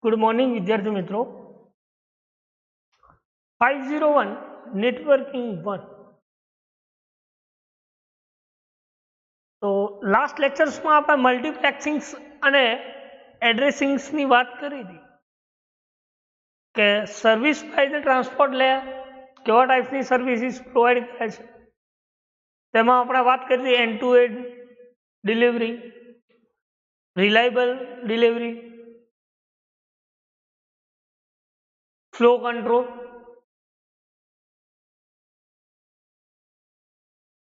Good morning विद्यार्थी मित्रों 501 networking 1 तो लास्ट लेक्चर्स में આપણે મલ્ટીપ્લેક્સિંગ્સ અને એડ્રેસિંગ્સ ની વાત કરી હતી કે service by the transport layer કેવા ટાઈપ્સની સર્વિસીસ પ્રોવાઈડ કરે છે તેમાં આપણે વાત કરી હતી end to end delivery, reliable delivery, flow control.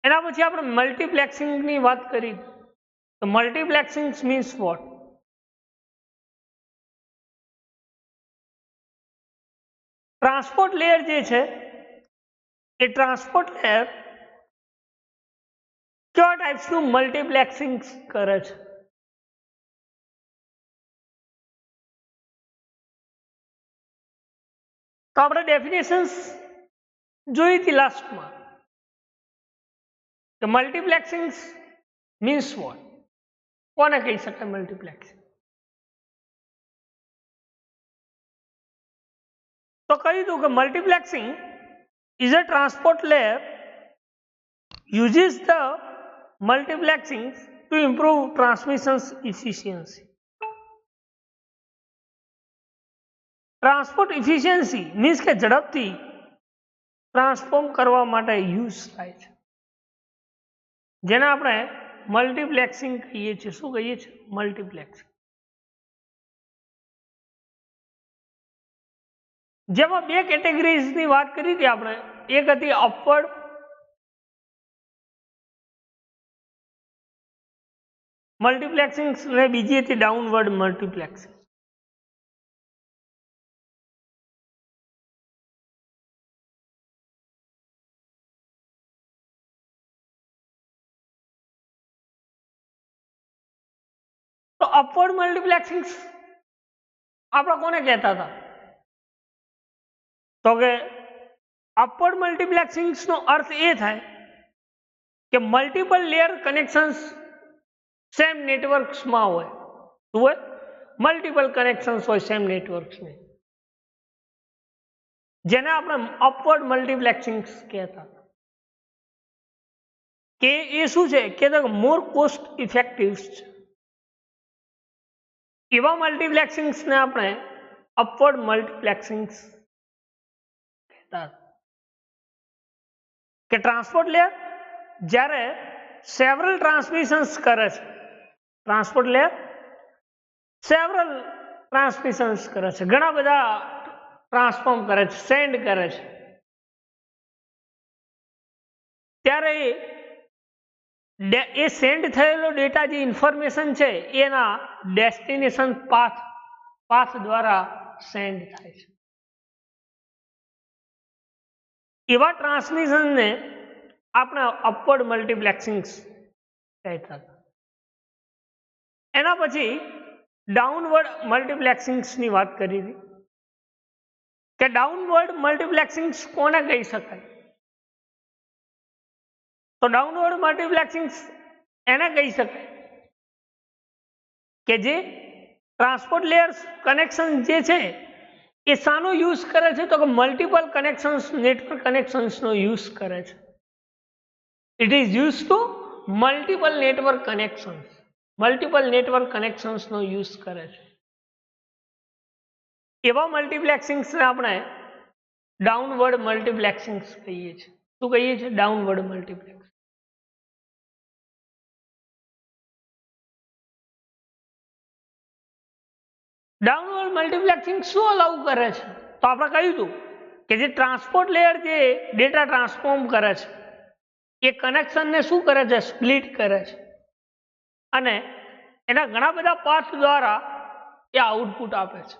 એના પછી આપણે મલ્ટીપ્લેક્સિંગ ની વાત કરી તો multiplexing means what? Transport layer જે છે એ ટ્રાન્સપોર્ટ લેયર કેવા ટાઈપ્સનું મલ્ટીપ્લેક્સિંગ કરે છે? તો આપણે ડેફિનેશન્સ જોઈ હતી લાસ્ટમાં કે મલ્ટીપ્લેક્સિંગ મીન્સ વોટ? કોને કહી શકાય મલ્ટીપ્લેક્સિંગ? તો કહ્યું હતું કે multiplexing is a transport layer uses the multiplexing to improve transmission efficiency. Transport efficiency means કે ઝડપથી ટ્રાન્સફોર્મ કરવા માટે યુઝ થાય છે, જેને આપણે મલ્ટીપ્લેક્સિંગ કહીએ છીએ. શું કહીએ છીએ? મલ્ટીપ્લેક્સિંગ. જેમાં બે કેટેગરીઝની વાત કરી હતી આપણે. એક હતી અપવર્ડ મલ્ટીપ્લેક્સિંગ અને બીજી હતી ડાઉનવર્ડ મલ્ટીપ્લેક્સિંગ. તો અપવર્ડ મલ્ટીપ્લેક્સિંગ આપણે કોને કહેતા હતા? તો કે અપવર્ડ મલ્ટીપ્લેક્સિંગ નો અર્થ એ થાય કે મલ્ટિપલ લેયર કનેક્શન્સ સેમ નેટવર્ક્સમાં હોય. શું હોય? મલ્ટિપલ કનેક્શન્સ હોય સેમ નેટવર્ક્સને, જેને આપણે અપવર્ડ મલ્ટીપ્લેક્સિંગ કહેતા હતા. કે એ શું છે કે મોર કોસ્ટ ઇફેક્ટિવ છે. એવા મલ્ટીપ્લેક્સિંગ્સને આપણે અપવર્ડ મલ્ટીપ્લેક્સિંગ કહેતા હતા. કે ટ્રાન્સપોર્ટ લેયર જ્યારે સેવરલ ટ્રાન્સમિશન્સ કરે છે, ટ્રાન્સપોર્ટ લેયર સેવરલ ટ્રાન્સમિશન્સ કરે છે, ઘણા બધા ટ્રાન્સફોર્મ કરે છે, સેન્ડ કરે છે, ત્યારે એ સેન્ડ થયેલો ડેટા જે ઇન્ફોર્મેશન છે એના ડેસ્ટિનેશન પાથ દ્વારા સેન્ડ થાય છે. એવા ટ્રાન્સમિશનને આપણે અપવર્ડ મલ્ટીપ્લેક્સિંગ કહેતા હતા. એના પછી ડાઉનવર્ડ મલ્ટીપ્લેક્સિંગની વાત કરી હતી કે ડાઉનવર્ડ મલ્ટીપ્લેક્સિંગ કોને કહી શકાય? તો ડાઉનવર્ડ મલ્ટીપ્લેક્સિંગ એને કહી શકાય કે જે ટ્રાન્સપોર્ટ લેયર કનેક્શન જે છે એ શાનો યુઝ કરે છે? તો કે મલ્ટિપલ કનેક્શન્સ, નેટવર્ક કનેક્શન્સનો યુઝ કરે છે. It is use to multiple network connections, multiple network કનેક્શન્સનો યુઝ કરે છે. એવા મલ્ટીપ્લેક્સિંગ્સને આપણે ડાઉનવર્ડ મલ્ટીપ્લેક્સિંગ કહીએ છીએ. શું કહીએ છીએ? Downward multiplexing. ડાઉનવર્ડ મલ્ટીપ્લેક્સિંગ શું અલાઉ કરે છે? તો આપણે કહ્યું હતું કે જે ટ્રાન્સપોર્ટ લેયર જે ડેટા ટ્રાન્સફોર્મ કરે છે એ કનેક્શનને શું કરે છે? સ્પ્લિટ કરે છે, અને એના ઘણા બધા પાથ દ્વારા એ આઉટપુટ આપે છે.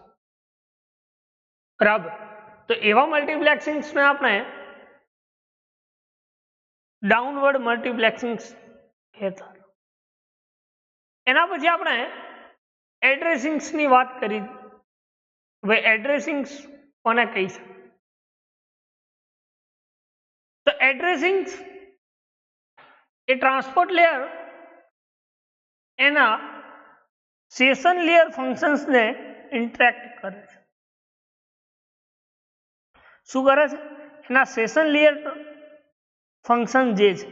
બરાબર. તો એવા મલ્ટીપ્લેક્સિંગ્સને આપણે ડાઉનવર્ડ મલ્ટીપ્લેક્સિંગ કહેતા. એના પછી આપણે એડ્રેસિંગ્સની વાત કરી. હવે એડ્રેસિંગ્સ કોને કહી શકાય? તો એડ્રેસિંગ્સ એ ટ્રાન્સપોર્ટ લેયર એના સેશન લેયર ફંક્શન્સને ઇન્ટરેક્ટ કરે છે. શું કરે છે? એના સેશન લેયર ફંક્શન જે છે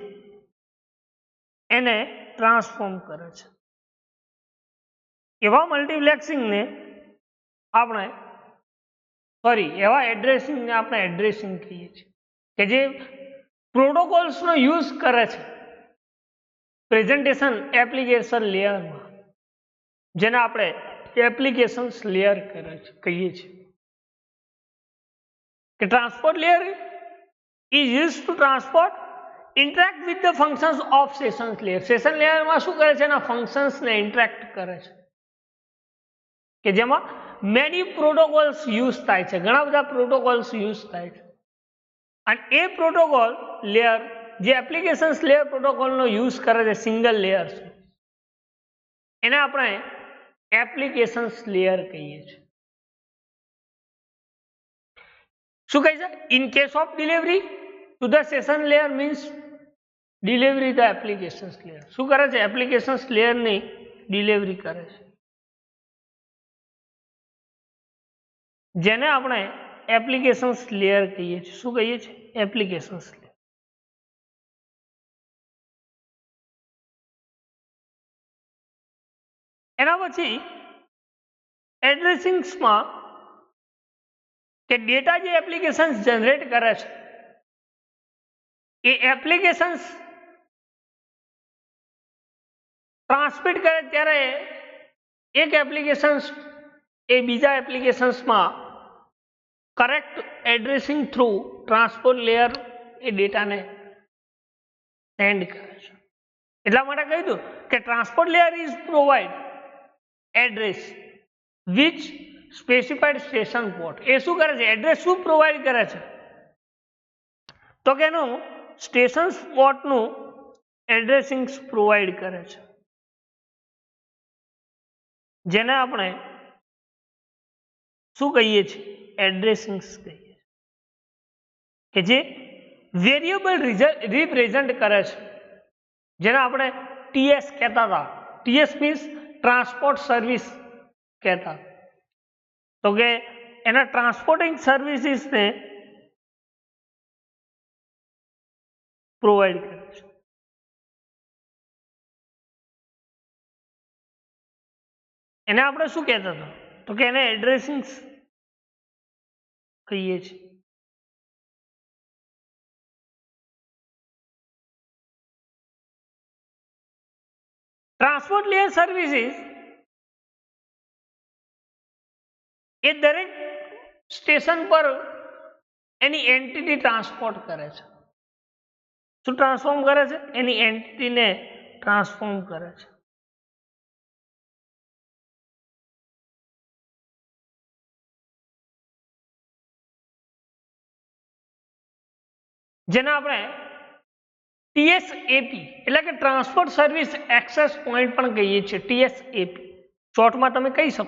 એને ટ્રાન્સફોર્મ કરે છે. એવા મલ્ટીપ્લેક્સિંગને આપણે એવા એડ્રેસિંગને આપણે એડ્રેસિંગ કહીએ છીએ કે જે પ્રોટોકોલ્સનો યુઝ કરે છે પ્રેઝન્ટેશન એપ્લિકેશન લેયરમાં, જેને આપણે એપ્લિકેશન્સ લેયર કહીએ છીએ. કે transport layer is use two transport interact with the functions of session layer. Session લેયરમાં શું કરે છે? એના ફંક્શન્સને ઇન્ટરેક્ટ કરે છે કે જેમાં મેની પ્રોટોકોલ્સ યુઝ થાય છે, ઘણા બધા પ્રોટોકોલ્સ યુઝ થાય છે. અને એ પ્રોટોકોલ લેયર જે એપ્લિકેશન્સ લેયર પ્રોટોકોલનો યુઝ કરે છે સિંગલ લેયર, એને આપણે એપ્લિકેશન્સ લેયર કહીએ છીએ. શું કહે છે? In case of delivery to the session layer means delivery the applications layer. શું કરે છે? એપ્લિકેશન્સ લેયરની ડિલિવરી કરે છે, જેને આપણે એપ્લિકેશન્સ લેયર કહીએ છીએ. શું કહીએ છીએ? Applications layer. એના પછી એડ્રેસિંગ્સમાં કે ડેટા જે એપ્લિકેશન્સ જનરેટ કરે છે એ એપ્લિકેશન્સ ટ્રાન્સમિટ કરે ત્યારે એક એપ્લિકેશન્સ એ બીજા એપ્લિકેશન્સમાં correct addressing through transport layer એ ડેટાને સેન્ડ કરે છે. એટલા માટે કહી દઉં કે transport layer is provide address which specified station port. એ શું કરે છે? એડ્રેસ શું પ્રોવાઈડ કરે છે? તો કે એનું સ્ટેશન પોર્ટનું એડ્રેસિંગ પ્રોવાઈડ કરે છે, જેને આપણે શું કહીએ છીએ? એડ્રેસિંગ કહીએ છીએ. કે જે વેરિયેબલ રિપ્રેઝન્ટ કરે છે, જેને આપણે ટીએસ કહેતા હતા. ટીએસ મીન્સ ટ્રાન્સપોર્ટ સર્વિસ કહેતા. તો કે એના ટ્રાન્સપોર્ટિંગ સર્વિસીસને પ્રોવાઈડ કરે છે. એને આપણે શું કહેતા હતા? તો કે એને એડ્રેસિંગ કહીએ છીએ. ટ્રાન્સપોર્ટ લેયર સર્વિસીસ એ દરેક સ્ટેશન પર એની એન્ટિટી ટ્રાન્સપોર્ટ કરે છે. શું ટ્રાન્સફોર્મ કરે છે? એની એન્ટિટીને ટ્રાન્સફોર્મ કરે છે. જેને આપણે TSAP એટલે કે ટ્રાન્સપોર્ટ સર્વિસ એક્સેસ પોઈન્ટ પણ કહીએ છીએ. TSAP શોર્ટમાં તમે કહી શકો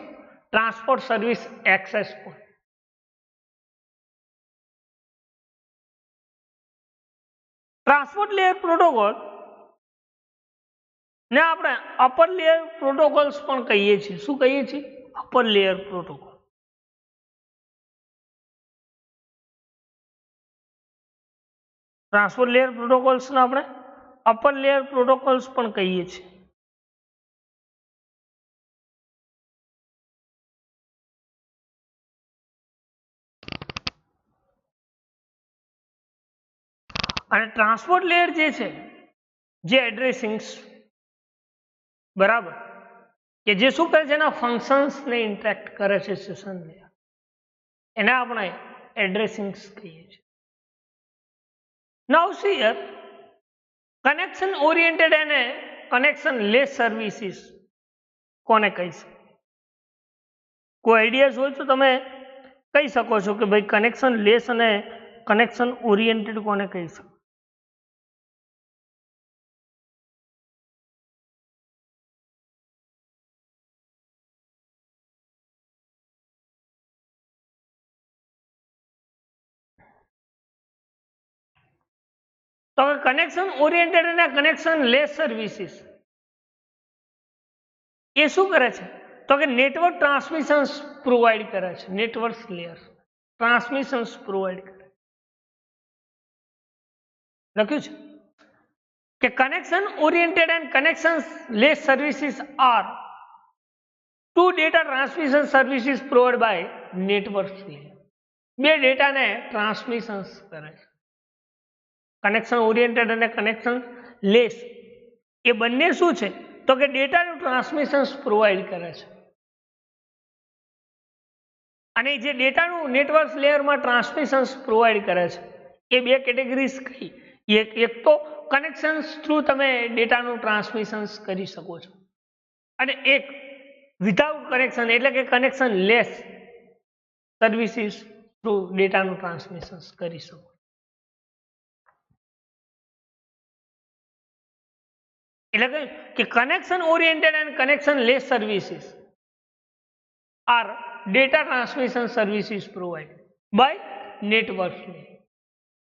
transport service access point. Transport layer protocol ને આપણે અપર લેયર પ્રોટોકોલ્સ પણ કહીએ છીએ. શું કહીએ છીએ? Upper layer protocol. Transport layer પ્રોટોકોલ્સને આપણે અપર લેયર પ્રોટોકોલ્સ પણ કહીએ છીએ. અને ટ્રાન્સપોર્ટ લેયર જે છે, જે એડ્રેસિંગ્સ બરાબર કે જે શું કરે છે? એના ફંક્શન્સને ઇન્ટરેક્ટ કરે છે સેશન લેયર, એને આપણે એડ્રેસિંગ્સ કહીએ છીએ. નાઉ સી હિયર કનેક્શન ઓરિએન્ટેડ અને કનેક્શન લેસ સર્વિસીસ કોને કહી શકો? કોઈ આઈડિયાઝ હોય તો તમે કહી શકો છો કે ભાઈ કનેક્શન લેસ અને કનેક્શન ઓરિએન્ટેડ કોને કહી શકો? તો કનેક્શન ઓરિએન્ટેડ અને કનેક્શન લેસ સર્વિસીસ એ શું કરે છે? તો કે નેટવર્ક ટ્રાન્સમિશન્સ પ્રોવાઈડ કરે છે, નેટવર્ક લેયર ટ્રાન્સમિશન્સ પ્રોવાઈડ કરે. લખ્યું છે કે connection oriented and connectionless services are two data transmission services provide by network layer. બે ડેટાને ટ્રાન્સમિશન્સ કરે છે. કનેક્શન ઓરિએન્ટેડ અને કનેક્શન લેસ એ બંને શું છે તો કે ડેટાનું ટ્રાન્સમિશન્સ પ્રોવાઈડ કરે છે. અને જે ડેટાનું નેટવર્ક લેયરમાં ટ્રાન્સમિશન્સ પ્રોવાઈડ કરે છે એ બે કેટેગરીઝ કઈ? એક તો કનેક્શન્સ થ્રુ તમે ડેટાનું ટ્રાન્સમિશન્સ કરી શકો છો અને એક વિધાઉટ કનેક્શન એટલે કે કનેક્શન લેસ સર્વિસીસ થ્રુ ડેટાનું ટ્રાન્સમિશન્સ કરી શકો. એટલે કે connection oriented and connectionless services are data transmission services provide by network layer.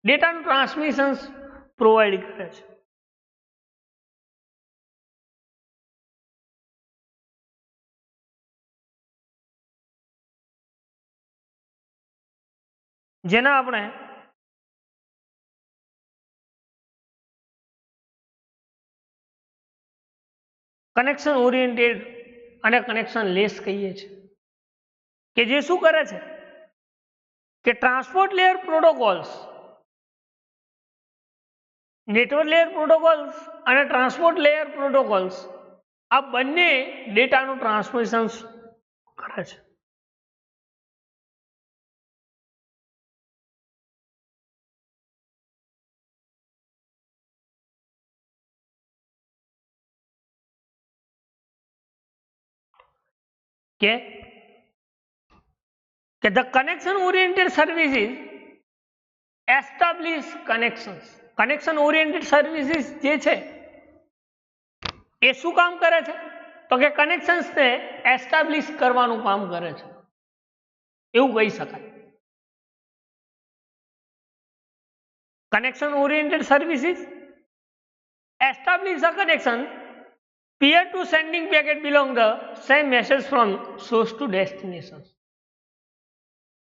ડેટાનું ટ્રાન્સમિશન્સ પ્રોવાઈડ કરે છે. જેના આપણે કનેક્શન ઓરિએન્ટેડ અને કનેક્શન લેસ કહીએ છીએ કે જે શું કરે છે કે transport layer protocols, network layer protocols અને ટ્રાન્સપોર્ટ લેયર પ્રોટોકોલ્સ આ બંને ડેટાનું ટ્રાન્સમિશન્સ કરે છે. કે the connection oriented services establish connections. Connection oriented services જે છે એ શું કામ કરે છે તો કે કનેક્શન્સને એસ્ટાબ્લિશ કરવાનું કામ કરે છે એવું કહી શકાય. Connection oriented services establish a connection peer to sending packet belong the same message from source to destination.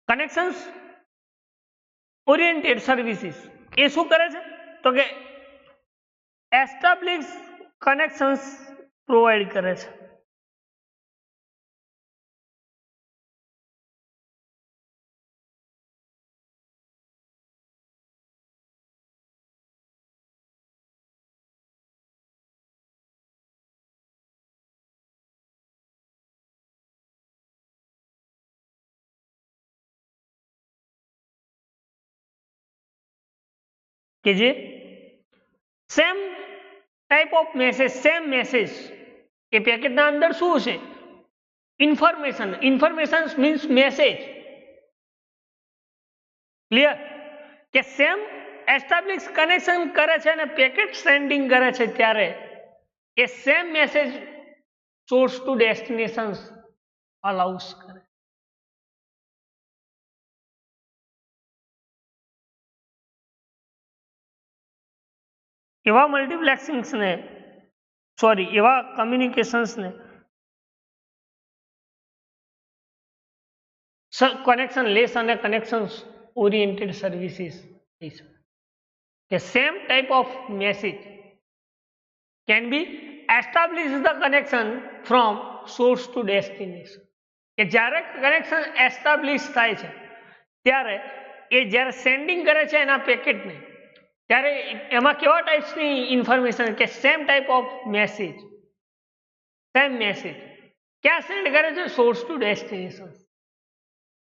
Connections oriented services એ શું કરે છે તો કે એસ્ટાબ્લિશ કનેક્શન્સ પ્રોવાઈડ કરે છે. કે જે same type of message, same message એ પેકેટના અંદર શું છે information, information means message. Clear કે સેમ એસ્ટાબ્લિશ કનેક્શન કરે છે અને પેકેટ સેન્ડિંગ કરે છે ત્યારે એ same message source to destination allows કરે. એવા મલ્ટીપ્લેક્સિંગ્સને એવા કમ્યુનિકેશન્સને કનેક્શન લેસ અને કનેક્શન ઓરિએન્ટેડ સર્વિસીસ કહી શકાય. કે same type of message can be establish the connection from source to destination. કે જ્યારે કનેક્શન એસ્ટાબ્લિશ થાય છે ત્યારે એ જ્યારે સેન્ડિંગ કરે છે એના પેકેટને ત્યારે એમાં કેવા ટાઈપ્સની ઇન્ફોર્મેશન કે same type of message, same message ક્યાં સેન્ડ કરે છે સોર્સ ટુ ડેસ્ટિનેશન,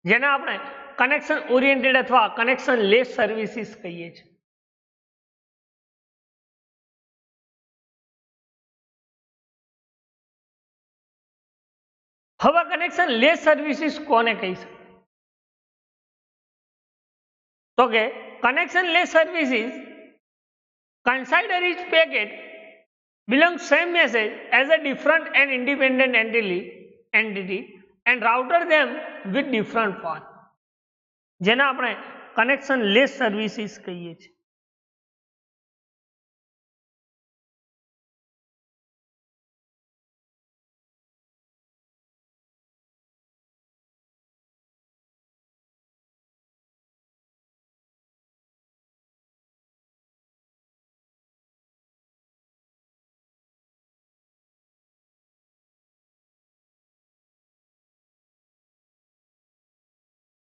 જેને આપણે કનેક્શન ઓરિએન્ટેડ અથવા કનેક્શન લેસ સર્વિસીસ કહીએ છીએ. હવે કનેક્શન લેસ સર્વિસીસ કોને કહી શકાય તો કે connection less services consider each packet belongs same message as a different and independent entity and router them with different path. જેને આપણે કનેક્શન લેસ સર્વિસીસ કહીએ છીએ.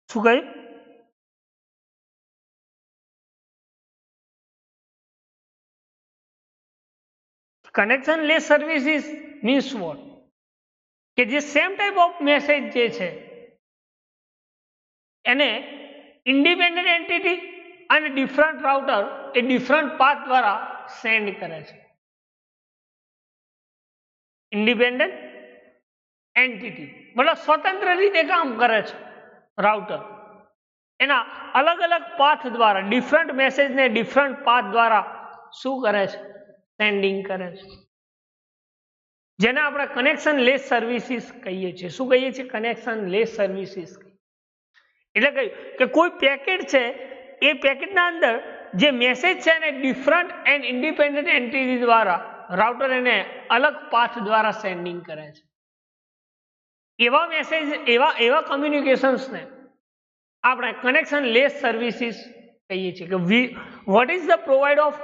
શું કહ્યું? Connectionless services means what? કે જે સેમ ટાઈપ ઓફ મેસેજ જે છે એને ઇન્ડિપેન્ડન્ટ એન્ટિટી અને ડિફરન્ટ રાઉટર એ ડિફરન્ટ પાથ દ્વારા સેન્ડ કરે છે. ઇન્ડિપેન્ડન્ટ એન્ટિટી મતલબ સ્વતંત્ર રીતે કામ કરે છે રાઉટર, એના અલગ અલગ પાથ દ્વારા ડિફરન્ટ મેસેજને ડિફરન્ટ પાથ દ્વારા શું કરે છે? સેન્ડિંગ કરે છે, જેને આપણે કનેક્શન લેસ સર્વિસીસ કહીએ છીએ. શું કહીએ છીએ? Connectionless services. એટલે કહ્યું કે કોઈ પેકેટ છે, એ પેકેટના અંદર જે મેસેજ છે એને ડિફરન્ટ એન્ડ ઇન્ડિપેન્ડન્ટ એન્ટિટી દ્વારા રાઉટર એને અલગ પાથ દ્વારા સેન્ડિંગ કરે છે. એવા મેસેજ એવા કમ્યુનિકેશન્સને આપણે કનેક્શન લેસ સર્વિસીસ કહીએ છીએ. કે what is the provide of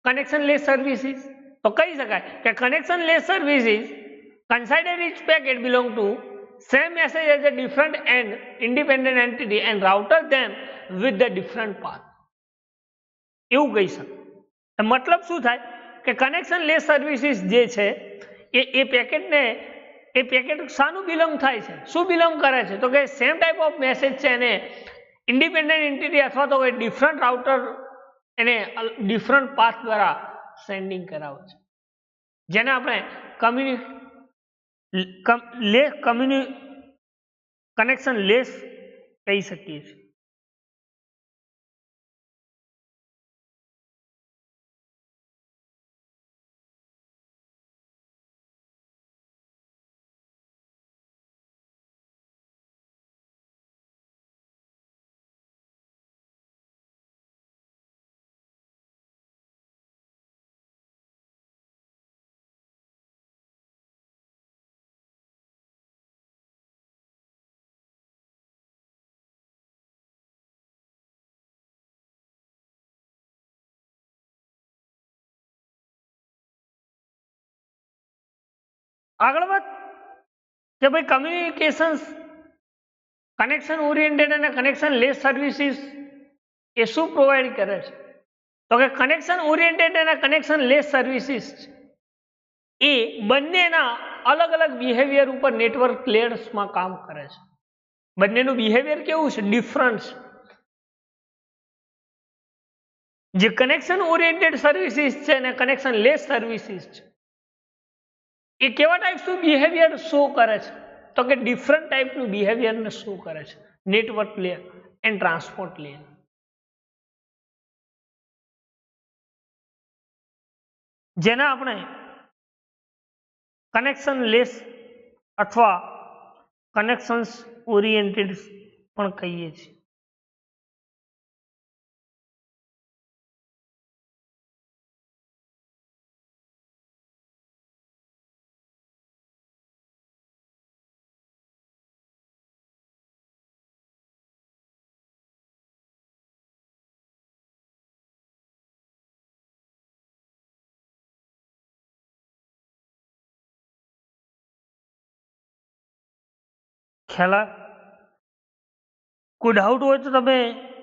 connectionless services? તો કહી શકાય કે connectionless services consider each packet belong to same message as a different and independent entity and router them with the different path. એવું કહી શકાય. મતલબ શું થાય કે કનેક્શન લેસ સર્વિસીસ જે છે એ પેકેટ શાનું બિલોંગ થાય છે? શું બિલોંગ કરે છે? તો કે સેમ ટાઈપ ઓફ મેસેજ છે એને ઇન્ડિપેન્ડન્ટ એન્ટિટી અથવા તો કોઈ ડિફરન્ટ રાઉટર એને ડિફરન્ટ પાથ દ્વારા સેન્ડિંગ કરાવે છે, જેને આપણે કનેક્શન લેસ કહી શકીએ છીએ. આગળ વાત કે ભાઈ કમ્યુનિકેશન્સ કનેક્શન ઓરિએન્ટેડ અને કનેક્શન લેસ સર્વિસીસ એ શું પ્રોવાઈડ કરે છે? તો કે કનેક્શન ઓરિએન્ટેડ અને કનેક્શન લેસ સર્વિસીસ એ બંનેના અલગ અલગ બિહેવિયર ઉપર નેટવર્ક લેયર્સમાં કામ કરે છે. બંનેનું બિહેવિયર કેવું છે? ડિફરન્ટ. જે કનેક્શન ઓરિએન્ટેડ સર્વિસીસ છે અને કનેક્શન લેસ સર્વિસીસ છે એ કેવા ટાઈપનું બિહેવિયર શો કરે છે? તો કે ડિફરન્ટ ટાઈપનું બિહેવિયરને શો કરે છે network layer and transport layer. જેને આપણે કનેક્શન લેસ અથવા કનેક્શન્સ ઓરિએન્ટેડ પણ કહીએ છીએ. ખ્યાલ કોઈ ડાઉટ હોય તો તમે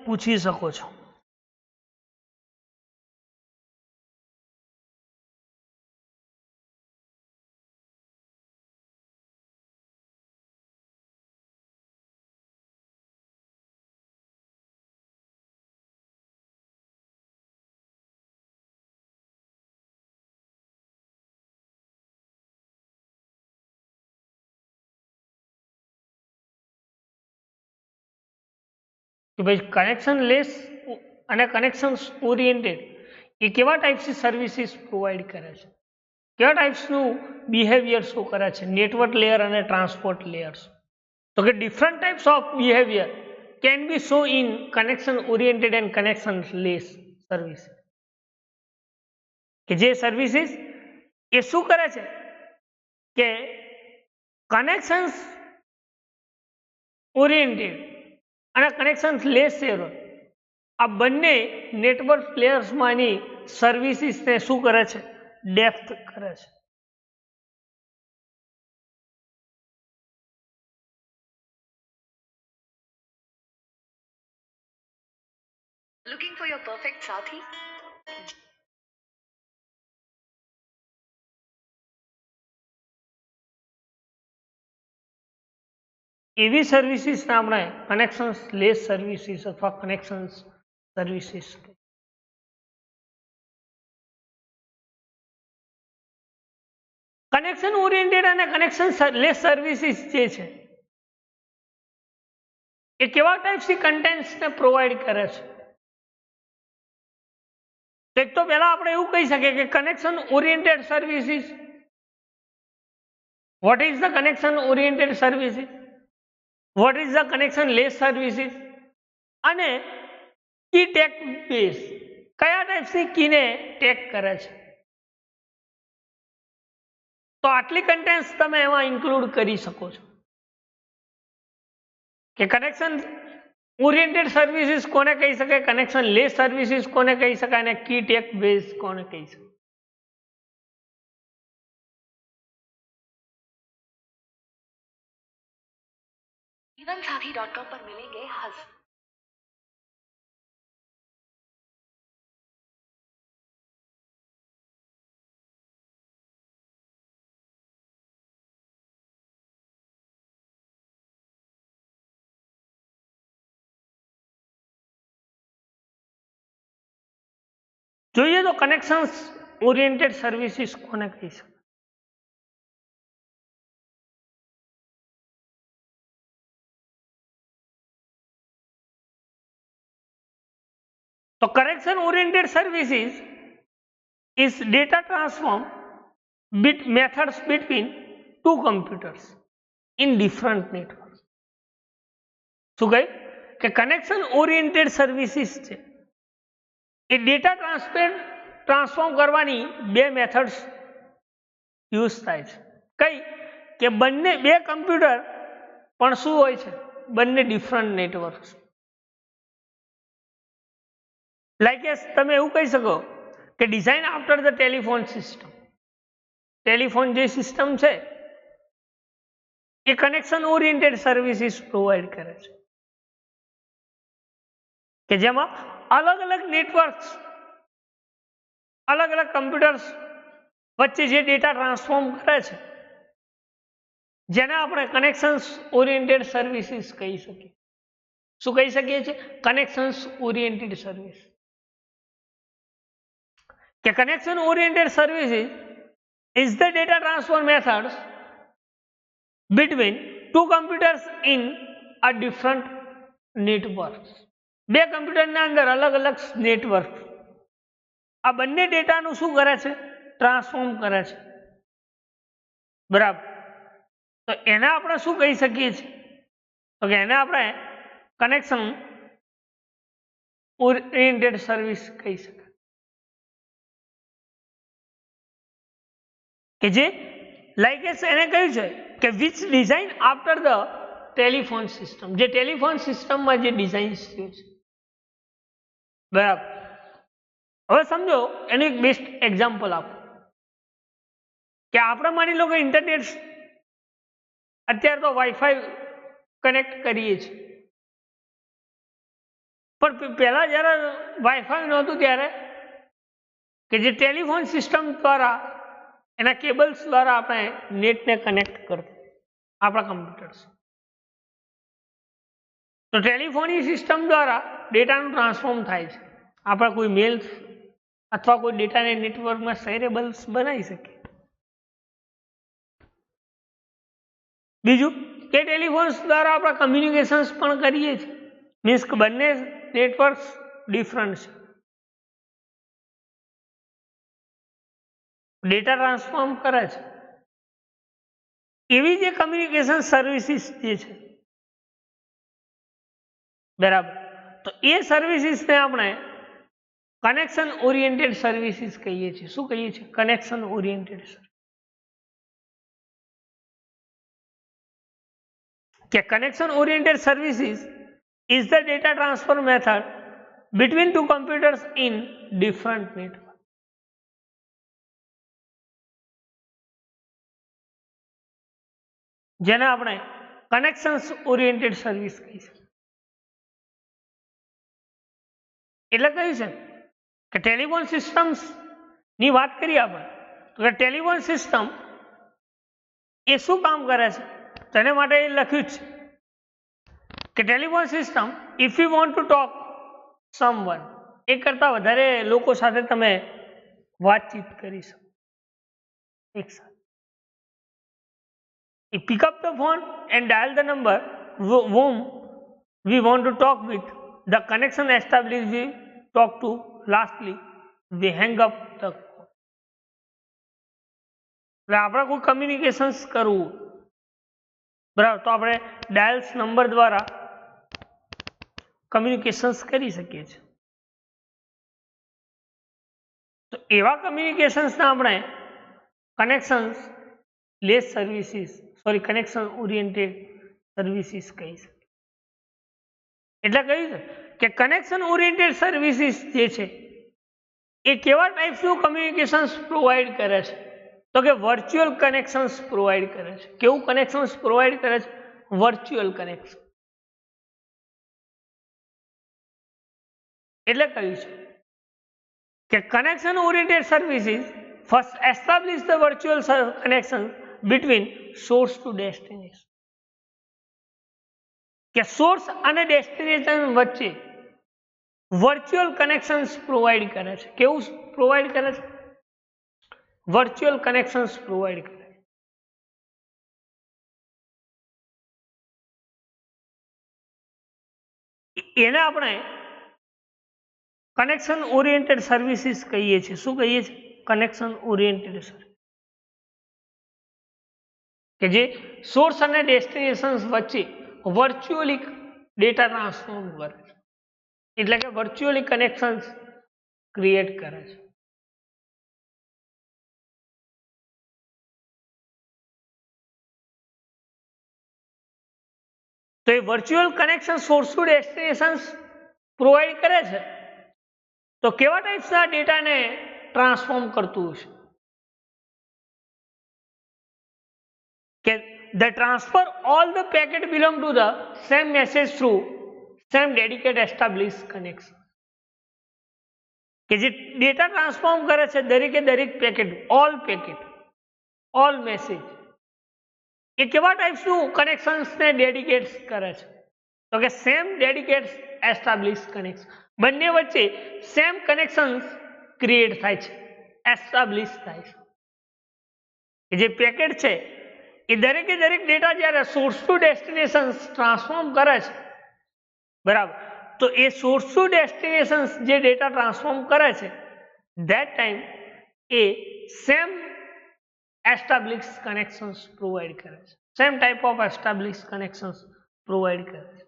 પૂછી શકો છો. કે ભાઈ કનેક્શન લેસ અને કનેક્શન ઓરિએન્ટેડ એ કેવા ટાઈપ્સની સર્વિસીસ પ્રોવાઈડ કરે છે? કેવા ટાઈપ્સનું બિહેવિયર શો કરે છે નેટવર્ક લેયર અને ટ્રાન્સપોર્ટ લેયર્સ? તો કે different types of behaviour can be show in connection oriented and connectionless service. કે જે સર્વિસીસ એ શું કરે છે કે કનેક્શન્સ ઓરિએન્ટેડ અને કનેક્શન લેસ લેયર આ બંને નેટવર્ક લેયર્સમાંની સર્વિસીસને શું કરે છે? ડેપ્થ કરે છે. Looking for your perfect साथी? એવી સર્વિસીસને આપણે કનેક્શન્સ લેસ સર્વિસીસ અથવા કનેક્શન્સ સર્વિસીસ. કનેક્શન ઓરિએન્ટેડ અને કનેક્શન લેસ સર્વિસીસ જે છે એ કેવા ટાઈપ્સની કન્ટેન્ટ્સને પ્રોવાઈડ કરે છે? એક તો પહેલા આપણે એવું કહી શકીએ કે connection oriented services. What is the connection oriented services? What is the connectionless services? અને કી ટેક બેઝ કયા ટાઈપ્સની કીને ટેક કરે છે? તો આટલી કન્ટેન્ટ્સ તમે એમાં ઇન્ક્લુડ કરી શકો છો કે કનેક્શન ઓરિએન્ટેડ સર્વિસીસ કોને કહી શકાય, કનેક્શન લેસ સર્વિસીસ કોને કહી શકાય અને કી ટેક બેઝ કોને કહી શકાય. जीवनसाथी.com पर मिलेंगे જોઈએ તો કનેક્શન્સ ઓરિએન્ટેડ સર્વિસીસ કોને કહી શકાય? તો connection oriented services is data transform methods between two computers in different networks. શું કહ્યું કે કનેક્શન ઓરિએન્ટેડ સર્વિસીસ છે એ ડેટા ટ્રાન્સફોર્મ કરવાની બે મેથડ્સ યુઝ થાય છે. કઈ કે બે કમ્પ્યુટર પણ શું હોય છે, બંને ડિફરન્ટ નેટવર્ક્સ. લાઈક તમે એવું કહી શકો કે design after the telephone system. Telephone જે સિસ્ટમ છે એ કનેક્શન ઓરિએન્ટેડ સર્વિસીસ પ્રોવાઈડ કરે છે કે જેમાં અલગ અલગ નેટવર્ક્સ, અલગ અલગ કમ્પ્યુટર્સ વચ્ચે જે ડેટા ટ્રાન્સફોર્મ કરે છે જેને આપણે કનેક્શન્સ ઓરિએન્ટેડ સર્વિસીસ કહી શકીએ. શું કહી શકીએ છીએ? Connections oriented service. કે connection oriented services is the data transfer methods between two computers in a different networks. બે કમ્પ્યુટરના અંદર અલગ અલગ નેટવર્ક આ બંને ડેટાનું શું કરે છે? ટ્રાન્સફોર્મ કરે છે. બરાબર. તો એને આપણે શું કહી શકીએ છીએ? તો કે એને આપણે કનેક્શન ઓરિએન્ટેડ સર્વિસ કહી શકાય કે જે લાઈક એને કહ્યું છે કે which design after the telephone system, જે ટેલિફોન સિસ્ટમમાં જે ડિઝાઇન થયું છે. બરાબર. હવે સમજો એનું એક બેસ્ટ એક્ઝામ્પલ આપો કે આપણે માની લો કે ઇન્ટરનેટ અત્યારે તો વાઈફાઈ કનેક્ટ કરીએ છીએ, પણ પહેલા જ્યારે વાઈફાઈ નહોતું ત્યારે કે જે ટેલિફોન સિસ્ટમ દ્વારા એના કેબલ્સ દ્વારા આપણે નેટને કનેક્ટ કરતા આપણા કમ્પ્યુટર્સ. તો ટેલિફોની સિસ્ટમ દ્વારા ડેટાનું ટ્રાન્સફોર્મ થાય છે. આપણે કોઈ મેલ્સ અથવા કોઈ ડેટાને નેટવર્કમાં શેરેબલ્સ બનાવી શકીએ. બીજું કે ટેલિફોન્સ દ્વારા આપણે કમ્યુનિકેશન્સ પણ કરીએ છીએ, મીન્સ કે બંને નેટવર્ક્સ ડિફરન્ટ છે. ડેટા ટ્રાન્સફોર્મ કરે છે એવી જે કમ્યુનિકેશન સર્વિસીસ જે છે, બરાબર, તો એ સર્વિસીસને આપણે કનેક્શન ઓરિએન્ટેડ સર્વિસીસ કહીએ છીએ. શું કહીએ છીએ? Connection oriented service. કે connection oriented services is the data transfer method between two computers in different networks. જેને આપણે કનેક્શન્સ ઓરિએન્ટેડ સર્વિસ કહીશું. એટલે કયું છે કે ટેલિફોન સિસ્ટમ્સ ની વાત કરીએ આપણે તો કે ટેલિફોન સિસ્ટમ એ શું કામ કરે છે તેના માટે એ લખ્યું છે કે telephone system if you want to talk someone એક કરતાં વધારે લોકો સાથે તમે વાતચીત કરી શકો એક સાથે. You pick up the phone and dial the number whom we want to talk with. The connection established we talk to. Lastly, we hang up the phone. એટલે આપણે કોઈ કમ્યુનિકેશન્સ કરવું બરાબર તો આપણે ડાયલ્સ નંબર દ્વારા કમ્યુનિકેશન્સ કરી શકીએ છીએ. તો એવા કમ્યુનિકેશન્સને આપણે connections less services connection oriented services કહી શકીએ. એટલે કહ્યું છે કે કનેક્શન ઓરિએન્ટેડ સર્વિસીસ જે છે એ કેવા ટાઈપ્સનું કમ્યુનિકેશન્સ પ્રોવાઈડ કરે છે તો કે વર્ચ્યુઅલ કનેક્શન્સ પ્રોવાઈડ કરે છે. કેવું કનેક્શન્સ પ્રોવાઈડ કરે છે? Virtual connection. એટલે કહ્યું છે કે connection oriented services first establish the virtual connection between source to destination. કે સોર્સ અને ડેસ્ટિનેશન વચ્ચે વર્ચ્યુઅલ કનેક્શન્સ પ્રોવાઈડ કરે છે. કેવું પ્રોવાઈડ કરે છે? વર્ચ્યુઅલ કનેક્શન્સ પ્રોવાઈડ કરે છે. એને આપણે કનેક્શન ઓરિએન્ટેડ સર્વિસીસ કહીએ છીએ. શું કહીએ છીએ? Connection oriented service. કે જે સોર્સ અને ડેસ્ટિનેશન્સ વચ્ચે વર્ચ્યુઅલી ડેટા ટ્રાન્સફોર્મ કરે છે. એટલે કે વર્ચ્યુઅલી કનેક્શન્સ ક્રિએટ કરે છે. તો એ virtual connection source to destinations provide કરે છે તો કેવા ટાઈપ્સના ડેટાને ટ્રાન્સફોર્મ કરતું હશે? કે the transfer all the packet belong to the same message through same dedicated established connection. કે જે ડેટા ટ્રાન્સફોર્મ કરે છે દરેકે દરેક પેકેટ ઓલ મેસેજ એ કેવા ટાઈપ્સનું કનેક્શન્સને ડેડિકેટ કરે છે તો કે સેમ ડેડિકેટ એસ્ટાબ્લિશ કનેક્શન. બંને વચ્ચે સેમ કનેક્શન્સ ક્રિએટ થાય છે, એસ્ટાબ્લિશ થાય છે. જે પેકેટ છે એ દરેકે દરેક ડેટા જ્યારે સોર્સ ટુ ડેસ્ટિનેશન ટ્રાન્સફોર્મ કરે છે બરાબર તો એ સોર્સ ટુ ડેસ્ટિનેશન જે ડેટા ટ્રાન્સફોર્મ કરે છે ધેટ ટાઈમ એ સેમ એસ્ટાબ્લિશ કનેક્શન્સ પ્રોવાઈડ કરે છે. Same type of establish connections provide કરે છે.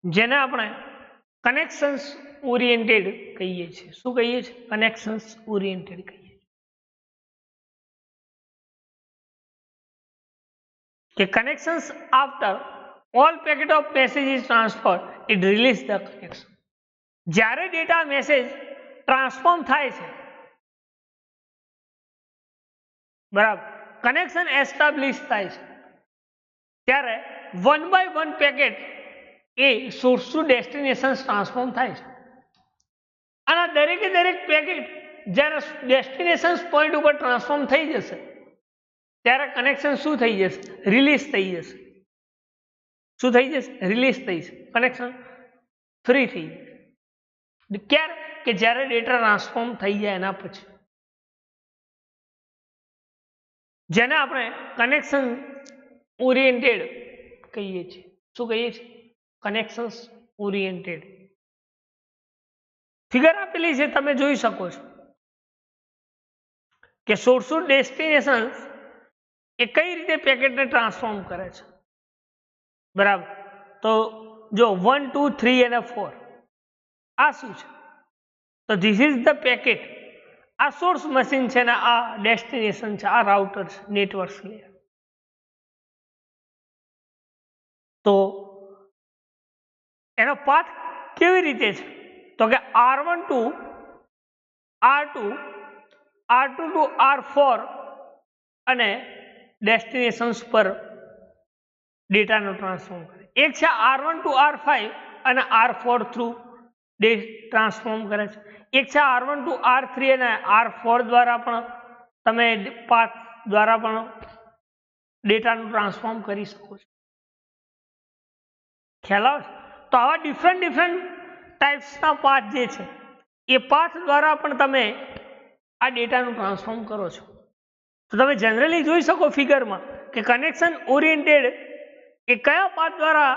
જેને આપણે કનેક્શન્સ ઓરિએન્ટેડ કહીએ છીએ. શું કહીએ છીએ? કનેક્શન્સ ઓરિએન્ટેડ કહીએ. કે connections after all packet of message is transferred it release the connection. જ્યારે ડેટા મેસેજ ટ્રાન્સફોર્મ થાય છે બરાબર કનેક્શન એસ્ટાબ્લિશ થાય છે ત્યારે વન બાય વન પેકેટ એ સોર્સ ટુ ડેસ્ટિનેશન ટ્રાન્સફોર્મ થાય છે અને દરેકે દરેક પેકેટ જ્યારે ડેસ્ટિનેશન પોઈન્ટ ઉપર ટ્રાન્સફોર્મ થઈ જશે ત્યારે કનેક્શન શું થઈ જશે? રિલીઝ થઈ જશે. શું થઈ જશે? રિલીઝ થઈ જશે. કનેક્શન ફ્રી થઈ જશે. ક્યારે? કે જ્યારે ડેટા ટ્રાન્સફોર્મ થઈ જાય એના પછી. જેને આપણે કનેક્શન ઓરિએન્ટેડ કહીએ છીએ. શું કહીએ છીએ? Connections oriented. ફિગર આપેલી છે તમે જોઈ શકો છો કે સોર્સ ટુ ડેસ્ટિનેશન એ કઈ રીતે પેકેટને ટ્રાન્સફોર્મ કરે છે બરાબર. તો જો 1 2 3 અને 4 આ શું છે? તો ધીસ ઇઝ ધ પેકેટ. આ સોર્સ મશીન છે ને આ ડેસ્ટિનેશન છે, આ રાઉટર છે, નેટવર્ક લેયર. તો એનો પાથ કેવી રીતે છે? તો કે R1 two R2 R2 two R4 અને ડેસ્ટિનેશન્સ પર ડેટાનો ટ્રાન્સફોર્મ કરે. એક છે R1 ટુ R5 અને R4 થ્રુ ટ્રાન્સફોર્મ કરે છે. એક છે R1 ટુ R3 અને R4 દ્વારા પણ તમે પાથ દ્વારા પણ ડેટાનું ટ્રાન્સફોર્મ કરી શકો છો. ખ્યાલ આવે છે? તો આવા ડિફરન્ટ ટાઈપ્સના પાથ જે છે એ પાથ દ્વારા પણ તમે આ ડેટાનું ટ્રાન્સફોર્મ કરો છો. તો તમે જનરલી જોઈ શકો ફિગરમાં કે કનેક્શન ઓરિએન્ટેડ એ કયા પાથ દ્વારા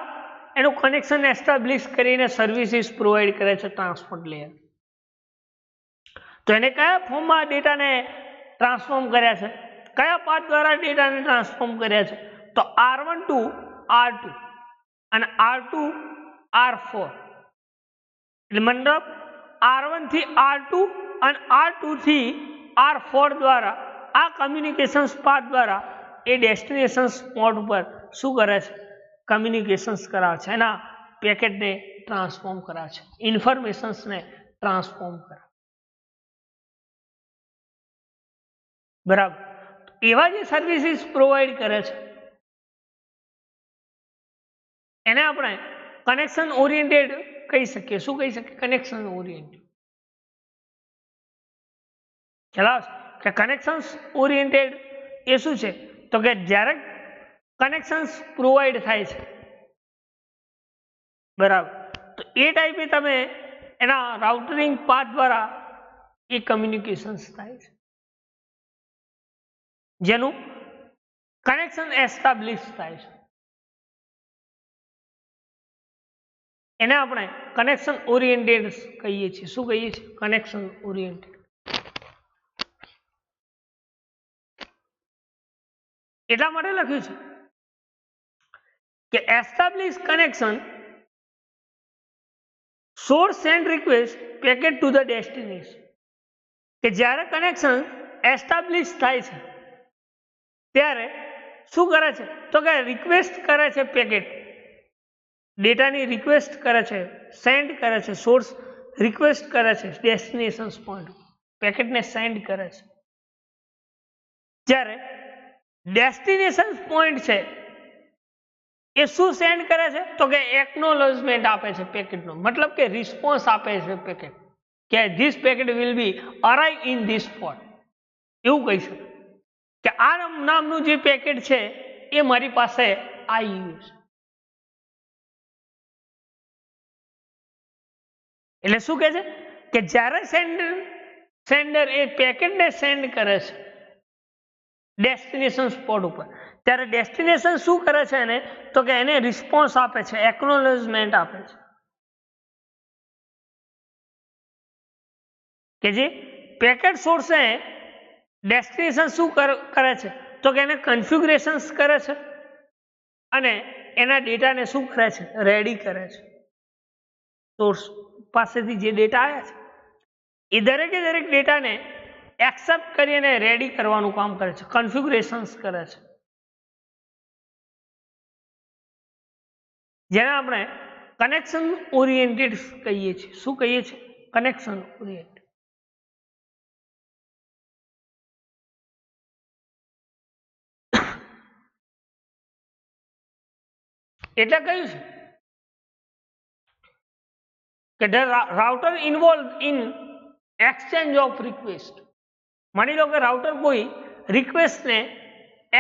એનું કનેક્શન એસ્ટાબ્લિશ કરીને સર્વિસીસ પ્રોવાઈડ કરે છે ટ્રાન્સપોર્ટ લેયર. તો એને કયા ફોર્મમાં ડેટાને ટ્રાન્સફોર્મ કર્યા છે, કયા પાથ દ્વારા ડેટાને ટ્રાન્સફોર્મ કર્યા છે, તો R1 ટુ R2 અને R2 R4 એટલે મતલબ R1 થી R2 અને R2 થી R4 દ્વારા આ કમ્યુનિકેશન્સ પાથ દ્વારા એ ડેસ્ટિનેશન પોર્ટ ઉપર શું કરે છે, કમ્યુનિકેશન્સ કરાવે છે, એના પેકેટને ટ્રાન્સફોર્મ કરાવે છે, ઇન્ફોર્મેશન્સને ટ્રાન્સફોર્મ કરાવે. બરાબર. એવા જે સર્વિસીસ પ્રોવાઈડ કરે છે એને આપણે કનેક્શન ઓરિએન્ટેડ કહી શકીએ. શું કહી શકીએ? Connection oriented. ખ્યાલ આવે છે કે કનેક્શન્સ ઓરિએન્ટેડ એ શું છે? તો કે જ્યારે કનેક્શન્સ પ્રોવાઈડ થાય છે, બરાબર, તો એ ટાઈપે તમે એના રાઉટરિંગ પાથ દ્વારા એ કમ્યુનિકેશન્સ થાય છે જેનું કનેક્શન એસ્ટાબ્લિશ થાય છે. એને આપણે કનેક્શન ઓરિએન્ટેડ કહીએ છીએ. શું કહીએ છીએ? Connection oriented. એટલા માટે લખ્યું છે કે establish connection source send request packet to the destination. કે જ્યારે કનેક્શન એસ્ટાબ્લિશ થાય છે ત્યારે શું કરે છે? તો કે રિક્વેસ્ટ કરે છે, પેકેટ ડેટાની રિક્વેસ્ટ કરે છે, સેન્ડ કરે છે, સોર્સ રિક્વેસ્ટ કરે છે ડેસ્ટિનેશન પોઈન્ટ, પેકેટને સેન્ડ કરે છે. જ્યારે ડેસ્ટિનેશન પોઈન્ટ છે એ શું સેન્ડ કરે છે? તો કે એકનોલેજમેન્ટ આપે છે પેકેટનો, મતલબ કે રિસ્પોન્સ આપે છે પેકેટ કે this packet will be arrive in this spot. એવું કહી શકે કે આ નામનું જે પેકેટ છે એ મારી પાસે આવી ગયું છે. એટલે શું કહે છે કે જ્યારે સેન્ડર એ પેકેટને સેન્ડ કરે છે ડેસ્ટિનેશન સ્પોટ ઉપર, ત્યારે ડેસ્ટિનેશન શું કરે છે એને? તો કે એને રિસ્પોન્સ આપે છે, એકનોલેજમેન્ટ આપે છે. કે જે પેકેટ સોર્સે ડેસ્ટિનેશન શું કરે છે? તો કે એને કન્ફિગ્યુરેશન્સ કરે છે અને એના ડેટાને શું કરે છે? રેડી કરે છે. સોર્સ પાસેથી જે ડેટા આવ્યા છે એ દરેક ડેટાને એક્સેપ્ટ કરીને રેડી કરવાનું કામ કરે છે, કન્ફિગ્યુરેશન્સ કરે છે, જેને આપણે કનેક્શન ઓરિએન્ટેડ કહીએ છીએ. શું કહીએ છીએ? Connection oriented. એટલે કહ્યું છે કે the router involved in exchange of request. માની લો કે રાઉટર કોઈ રિક્વેસ્ટને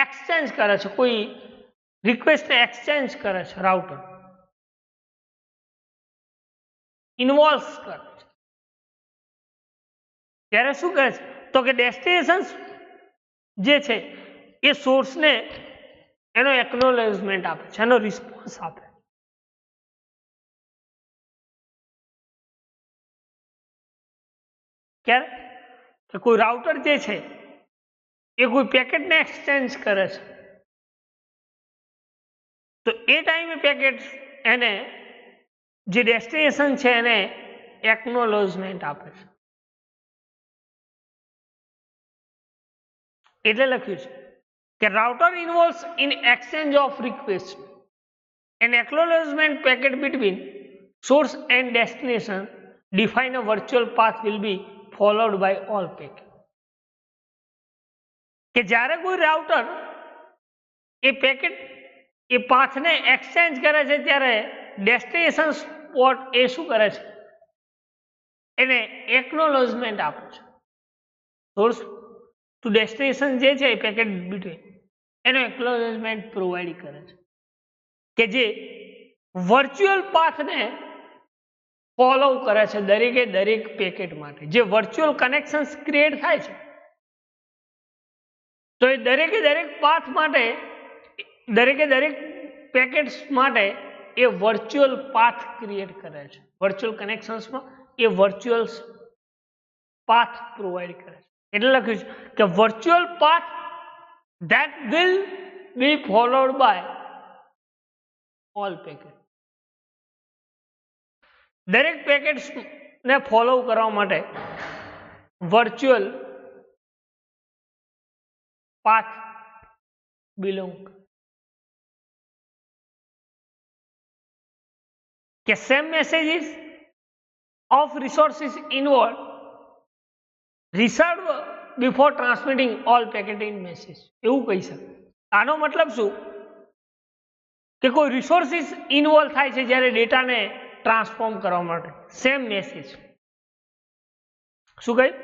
એક્સચેન્જ કરે છે, કોઈ રિક્વેસ્ટને એક્સચેન્જ કરે છે, રાઉટર ઇન્વોલ્વ કરે છે, ત્યારે શું કરે છે? તો કે ડેસ્ટિનેશન જે છે એ સોર્સને એનો એકનોલેજમેન્ટ આપે છે, એનો રિસ્પોન્સ આપે. ક્યારે? કે કોઈ રાઉટર જે છે એ કોઈ પેકેટને એક્સચેન્જ કરે છે તો એ ટાઈમે પેકેટ એને જે ડેસ્ટિનેશન છે એને એકનોલેજમેન્ટ આપે છે. એટલે લખ્યું છે કે router ઇન્વોલ્વ્સ in exchange of request and acknowledgement packet between source and destination define a virtual path will be followed by all packet. કે જ્યારે કોઈ રાઉટર એ પેકેટ એ પાથને એક્સચેન્જ કરે છે ત્યારે ડેસ્ટિનેશન સ્પોટ એ શું કરે છે, એને એકનોલોજમેન્ટ આપે છે. સોર્સ ટુ ડેસ્ટિનેશન જે છે પેકેટ બિટવીન એનો એકનોલોજમેન્ટ પ્રોવાઈડ કરે છે કે જે વર્ચ્યુઅલ પાથને ફોલો કરે છે દરેકે દરેક પેકેટ માટે. જે વર્ચ્યુઅલ કનેક્શન્સ ક્રિએટ થાય છે તો એ દરેકે દરેક પાથ માટે, દરેકે દરેક પેકેટ્સ માટે એ વર્ચ્યુઅલ પાથ ક્રિએટ કરે છે. વર્ચ્યુઅલ કનેક્શન્સમાં એ વર્ચ્યુઅલ પાથ પ્રોવાઈડ કરે છે. એટલે લખ્યું છે કે virtual path that will be followed by all packet. દરેક પેકેટ્સ ને ફોલો કરવા માટે વર્ચ્યુઅલ પાથ બિલોંગ કે same messages of resources involved reserved before transmitting all packet in message. એવું કહી શકે. આનો મતલબ શું કે કોઈ રિસોર્સિસ ઇન્વોલ્વ થાય છે જ્યારે ડેટાને ટ્રાન્સફોર્મ કરવા માટે. સેમ મેસેજ શું કહ્યું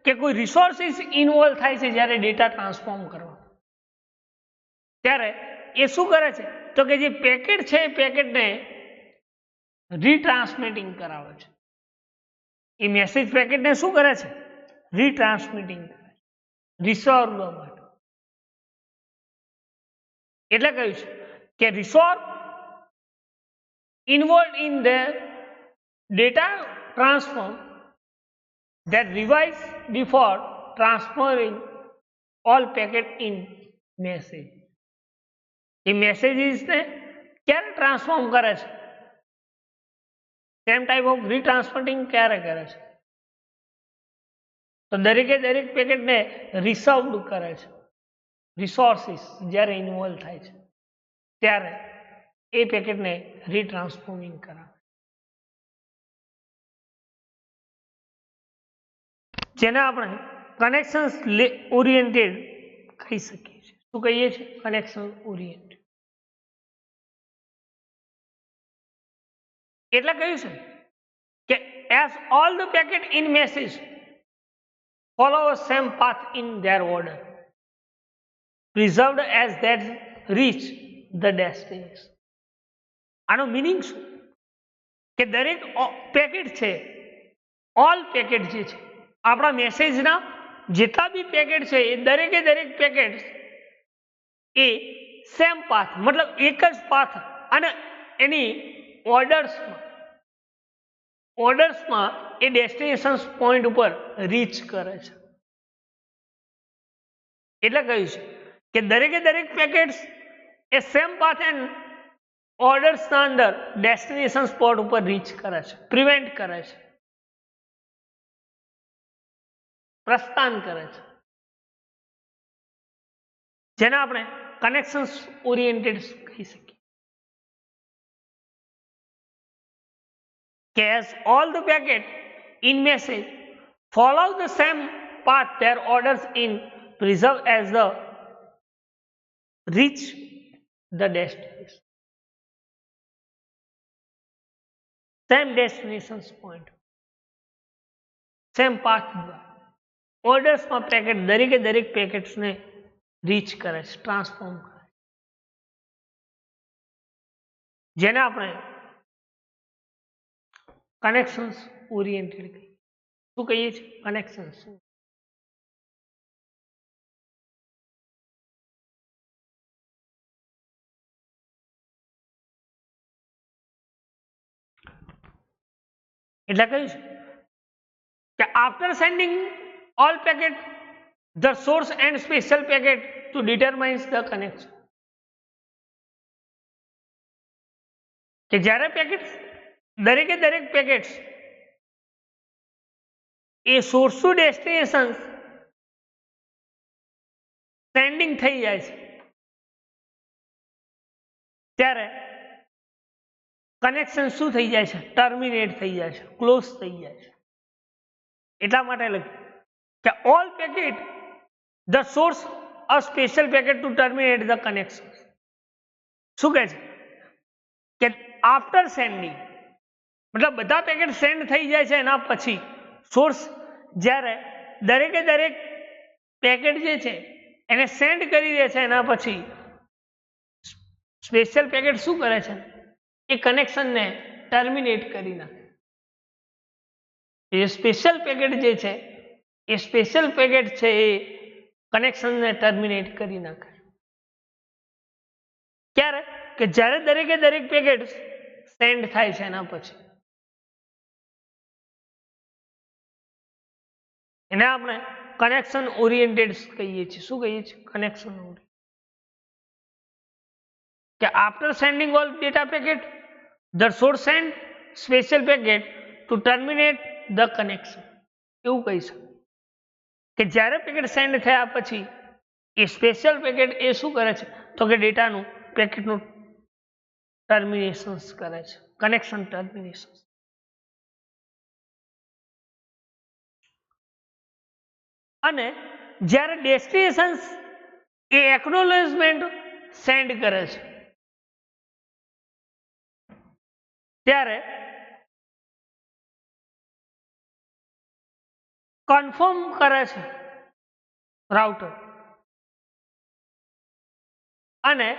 કે કોઈ રિસોર્સિસ ઇન્વોલ્વ થાય છે જ્યારે ડેટા ટ્રાન્સફોર્મ કરવા ત્યારે એ શું કરે છે તો કે જે પેકેટ છે એ પેકેટને રીટ્રાન્સમિટિંગ કરાવે છે. એ મેસેજ પેકેટને શું કરે છે, રીટ્રાન્સમિટિંગ કરે છે રિસોર્વ માટે. એટલે કહ્યું છે કે રિસોર્વ involved in the data transform that revise before transferring all packet in message. એ મેસેજીસને ક્યારે ટ્રાન્સફોર્મ કરે છે, સેમ ટાઈપ ઓફ રીટ્રાન્સમિટિંગ ક્યારે કરે છે તો દરેકે દરેક પેકેટને રિસર્વડ કરે છે. રિસોર્સિસ જ્યારે ઇન્વોલ્વ થાય છે ત્યારે એ પેકેટને રીટ્રાન્સફોર્મિંગ કરાવે, જેને આપણે કનેક્શન્સ ઓરિએન્ટેડ કહી શકીએ છીએ. શું કહીએ છીએ, કનેક્શન ઓરિએન્ટેડ. એટલે કહ્યું છે કે as all the packet in message follow a same path in their order preserved as that reach the destination. આનો મિનિંગ શું કે દરેક પેકેટ છે, ઓલ પેકેટ જે છે આપણા મેસેજના જેટલા બી પેકેટ છે એ દરેકે દરેક પેકેટ એ સેમ પાથ મતલબ એક જ પાથ અને એની ઓર્ડર્સમાં એ ડેસ્ટિનેશન પોઈન્ટ ઉપર રીચ કરે છે. એટલે કહ્યું છે કે દરેકે દરેક પેકેટ્સ એ સેમ પાથ એન્ડ ઓર્ડર્સના અંદર ડેસ્ટિનેશન સ્પોટ ઉપર રીચ કરે છે, પ્રિવેન્ટ કરે છે, પ્રસ્થાન કરે છે, જેને આપણે કનેક્શન્સ ઓરિએન્ટેડ કહી શકીએ. As all the packet in message follow the same path, their orders in preserve as the reach the destination. Same destinations point, same path. ઓર્ડર્સમાં પેકેટ દરેકે દરેક પેકેટ્સને રીચ કરે છે, ટ્રાન્સફોર્મ કરે છે, જેને આપણે કનેક્શન્સ ઓરિએન્ટેડ કહીએ. શું કહીએ છીએ, કનેક્શન્સ. એટલે કહ્યું છે કે after sending all packet the source and special packet to determines the connection. કે જ્યારે પેકેટ્સ દરેકે દરેક packets A source to destination sending થઈ જાય છે ત્યારે કનેક્શન શું થઈ જાય છે, ટર્મિનેટ થઈ જાય છે, ક્લોઝ થઈ જાય છે. એટલા માટે લખ્યું કે all packet the source a special packet to terminate the connection. શું કહે છે કે આફ્ટર સેન્ડિંગ, મતલબ બધા પેકેટ સેન્ડ થઈ જાય છે એના પછી સોર્સ જ્યારે દરેકે દરેક પેકેટ જે છે એને સેન્ડ કરી દે છે એના પછી સ્પેશિયલ પેકેટ શું કરે છે એ કનેક્શનને ટર્મિનેટ કરી નાખે. એ સ્પેશિયલ પેકેટ જે છે એ સ્પેશિયલ પેકેટ છે એ કનેક્શનને ટર્મિનેટ કરી નાખે. ક્યારે કે જ્યારે દરેકે દરેક પેકેટ સેન્ડ થાય છે એના પછી. એને આપણે કનેક્શન ઓરિએન્ટેડ કહીએ છીએ. શું કહીએ છીએ? Connection oriented. કે after sending all data packet the source send special packet to terminate the connection. એવું કહી શકાય કે જ્યારે પેકેટ સેન્ડ થયા પછી એ સ્પેશિયલ પેકેટ એ શું કરે છે તો કે ડેટાનું પેકેટનું ટર્મિનેશન કરે છે, કનેક્શન ટર્મિનેશન. અને જ્યારે ડેસ્ટિનેશન એ એકનોલેજમેન્ટ સેન્ડ કરે છે ત્યારે કન્ફર્મ કરે છે રાઉટર અને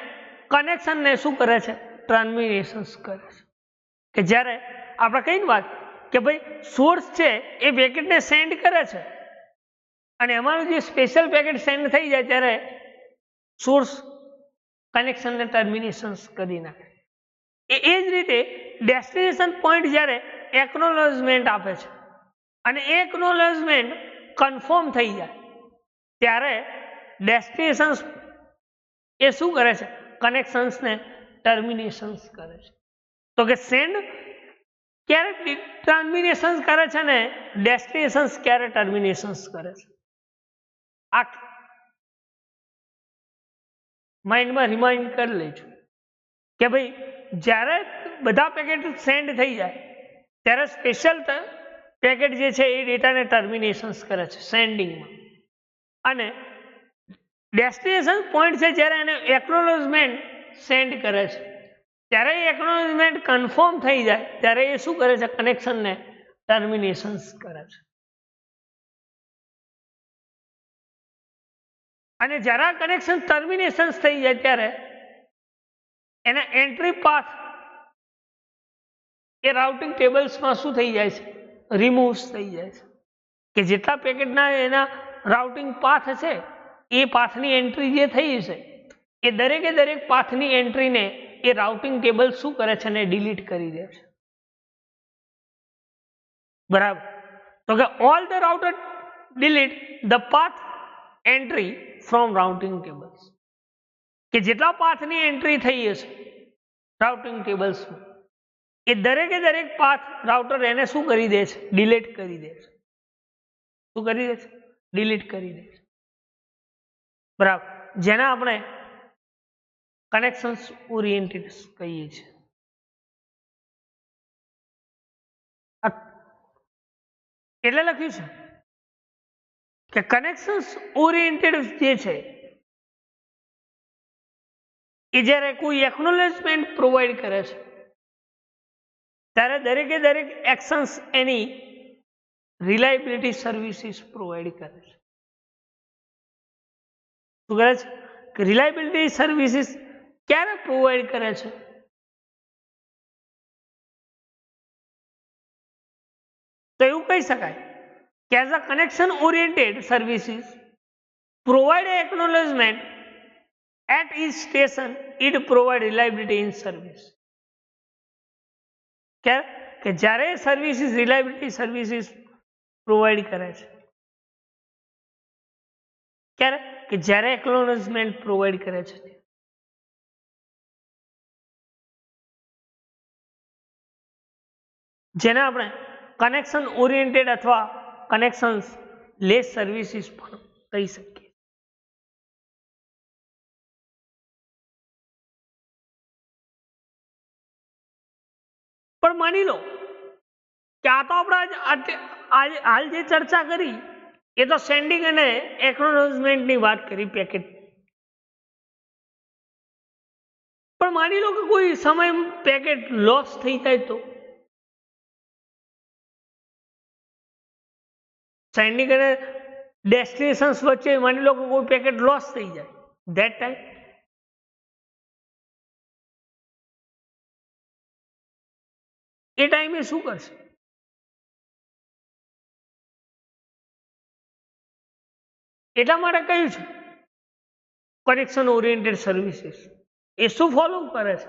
કનેક્શનને શું કરે છે? ટર્મિનેશન કરે છે. કે જ્યારે આપણે કઈ વાત કે ભાઈ સોર્સ છે એ પેકેટને સેન્ડ કરે છે અને અમારું જે સ્પેશિયલ પેકેટ સેન્ડ થઈ જાય ત્યારે સોર્સ કનેક્શનને ટર્મિનેશન કરી નાખે. એ જ રીતે ડેસ્ટિનેશન પોઈન્ટ જ્યારે એકનોલેજમેન્ટ આપે છે અને એ એકનોલેજમેન્ટ કન્ફર્મ થઈ જાય ત્યારે ડેસ્ટિનેશન એ શું કરે છે? કનેક્શન્સને ટર્મિનેશન કરે છે. તો કે સેન્ડ ક્યારે ટર્મિનેશન કરે છે ને ડેસ્ટિનેશન ક્યારે ટર્મિનેશન કરે છે? આ માઇન્ડમાં રિમાઇન્ડ કરી લેજો કે ભાઈ જ્યારે બધા પેકેટ સેન્ડ થઈ જાય ત્યારે સ્પેશિયલ પેકેટ જે છે એ ડેટાને ટર્મિનેશન કરે છે સેન્ડિંગમાં અને ડેસ્ટિનેશન પોઈન્ટ છે જ્યારે એને એકનોલેજમેન્ટ સેન્ડ કરે છે ત્યારે એ એકનોલેજમેન્ટ કન્ફર્મ થઈ જાય ત્યારે એ શું કરે છે? કનેક્શનને ટર્મિનેશન કરે છે. અને જ્યારે આ કનેક્શન ટર્મિનેશન થઈ જાય ત્યારે એના એન્ટ્રી પાથ એ રાઉટિંગ ટેબલ્સમાં શું થઈ જાય છે? રિમૂવ થઈ જાય છે. કે જેટલા પેકેટના એના રાઉટિંગ પાથ છે એ પાથની એન્ટ્રી જે થઈ છે એ દરેકે દરેક પાથની એન્ટ્રીને એ રાઉટિંગ ટેબલ શું કરે છે? ને ડિલીટ કરી દે છે. બરાબર. તો કે all the router delete the path entry from routing tables. કે જેટલા પાથની એન્ટ્રી થઈ હશે રાઉટિંગ ટેબલ્સમાં એ દરેકે દરેક પાથ રાઉટર એને શું કરી દે છે? ડિલીટ કરી દે છે. શું કરી દે છે? ડિલીટ કરી દે છે. બરાબર. જેને આપણે કનેક્શન્સ ઓરિએન્ટેડ કહીએ છીએ. એટલે લખ્યું છે કે કનેક્શન્સ ઓરિએન્ટેડ જે છે એ જ્યારે કોઈ એકનોલેજમેન્ટ પ્રોવાઈડ કરે છે ત્યારે દરેકે દરેક એક્શન્સ એની રિલાયબિલિટી સર્વિસીસ પ્રોવાઈડ કરે છે. શું કરે છે? કે રિલાયબિલિટી સર્વિસીસ ક્યારે પ્રોવાઈડ કરે છે? તો એવું કહી શકાય કે as a connection oriented services provide acknowledgement at each station it provide reliability in service. કે જ્યારે સર્વિસીસ રિલાયબિલિટી સર્વિસીસ પ્રોવાઈડ કરે છે ક્યારે? કે જ્યારે એકનોલેજમેન્ટ પ્રોવાઈડ કરે છે. જેને આપણે કનેક્શન ઓરિએન્ટેડ અથવા કનેક્શન્સ લેસ સર્વિસીસ પણ કહી શકીએ. પણ માની લો કે આ તો આપણે હાલ જે ચર્ચા કરી એ તો સેન્ડિંગ અને એકનોલેજમેન્ટની વાત કરી પેકેટ. પણ માની લો કે કોઈ સમય પેકેટ લોસ થઈ જાય તો સેન્ડિંગ અને ડેસ્ટિનેશન્સ વચ્ચે માની લો કે કોઈ પેકેટ લોસ થઈ જાય, ધેટ ટાઈમ એ ટાઈમે શું કરશે? એટલા માટે કહ્યું છે કનેક્શન ઓરિએન્ટેડ સર્વિસીસ એ શું ફોલો કરે છે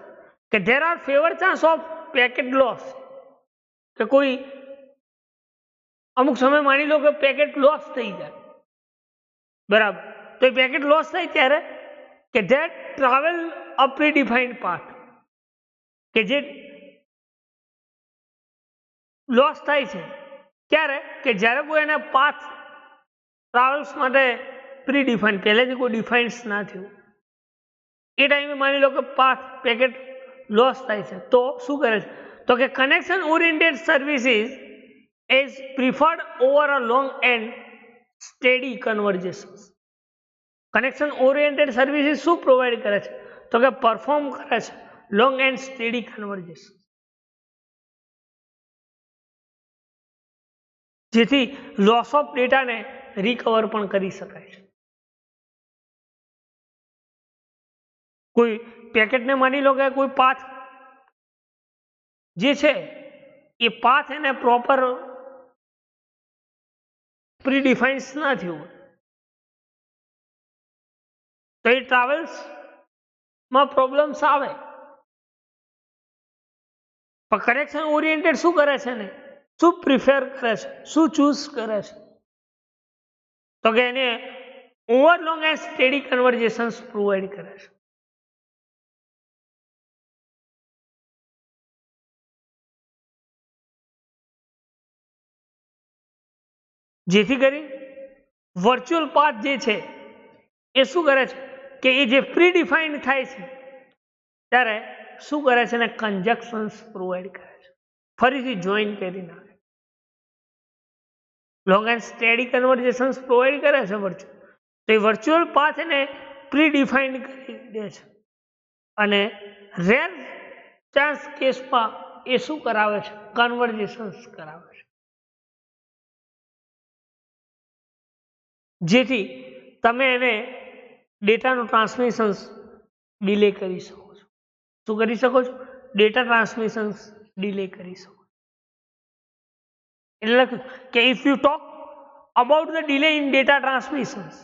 કે there are fewer chance of packet loss, કે કોઈ અમુક સમય માની લો કે પેકેટ લોસ થઈ જાય, બરાબર, તો એ પેકેટ લોસ થાય ત્યારે કે that travel a pre defined path, કે જે લોસ થાય છે ક્યારે કે જ્યારે કોઈ એના પાથ ટ્રાવેલ્સ માટે પ્રી ડિફાઇન પહેલેથી કોઈ ડિફાઇન્સ ના થયું એ ટાઈમે માની લો કે પાથ પેકેટ લોસ થાય છે તો શું કરે છે તો કે connection oriented services is preferred over a long and steady conversation. Connection oriented services શું પ્રોવાઈડ કરે છે તો કે પરફોર્મ કરે છે લોંગ એન્ડ સ્ટેડી કન્વર્જેશન, જેથી લોસ ઓફ ડેટાને રિકવર પણ કરી શકાય છે. કોઈ પેકેટને માની લો કે કોઈ પાથ જે છે એ પાથ એને પ્રોપર પ્રી ડિફાઇન્સ ના થયું તો એ ટ્રાવેલ્સમાં પ્રોબ્લેમ્સ આવે. પણ કનેક્શન ઓરિએન્ટેડ શું કરે છે ને, શું પ્રિફેર કરે છે, શું ચૂઝ કરે છે તો કે એને over long and steady conversations provide કરે છે. જેથી કરી વર્ચ્યુઅલ પાથ જે છે એ શું કરે છે કે એ જે પ્રી ડિફાઇન્ડ થાય છે ત્યારે શું કરે છે ને કન્જક્શન્સ પ્રોવાઈડ કરે છે, ફરીથી જોઈન કરી નાખે. Long and steady conversations provide કરે છે વર્ચ્યુઅલ, તો એ વર્ચ્યુઅલ પાથ એને પ્રી ડિફાઇન્ડ કરી દે છે અને રેર ચાન્સ કેસમાં એ શું કરાવે છે કન્વર્જેશન્સ કરાવે છે, જેથી તમે એને ડેટાનું ટ્રાન્સમિશન્સ ડિલે કરી શકો છો. શું કરી શકો છો? ડેટા ટ્રાન્સમિશન્સ ડિલે કરી શકો. એટલે કે if you talk about the delay in data transmissions,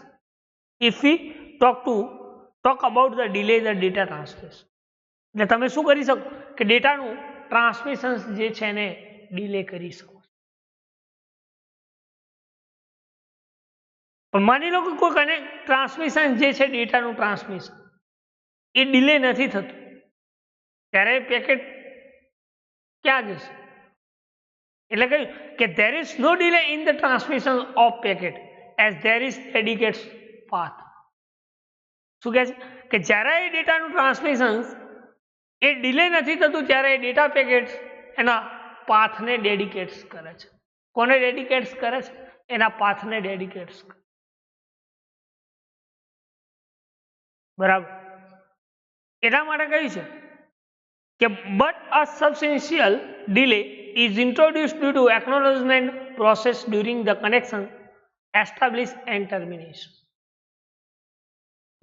if we talk about the delay the data transmission, એટલે તમે શું કરી શકો કે ડેટાનું ટ્રાન્સમિશન્સ જે છે એને ડિલે કરી શકો. પણ માની લો કે કોઈ ટ્રાન્સમિશન જે છે ડેટાનું ટ્રાન્સમિશન એ ડિલે નથી થતું ત્યારે પેકેટ ક્યાં જશે? એટલે કહ્યું કે there is no delay in the transmission of packet as there is dedicated path. શું કહે છે કે જ્યારે એ ડેટાનું ટ્રાન્સમિશન એ ડિલે નથી થતું ત્યારે એ ડેટા પેકેટ એના પાથને ડેડિકેટ્સ કરે છે. કોને ડેડિકેટ્સ કરે છે? એના પાથને ડેડિકેટ્સ કરે. બરાબર, એટલા માટે કહ્યું છે કે but a substantial delay is introduced due to acknowledgement process during the connection establish and termination.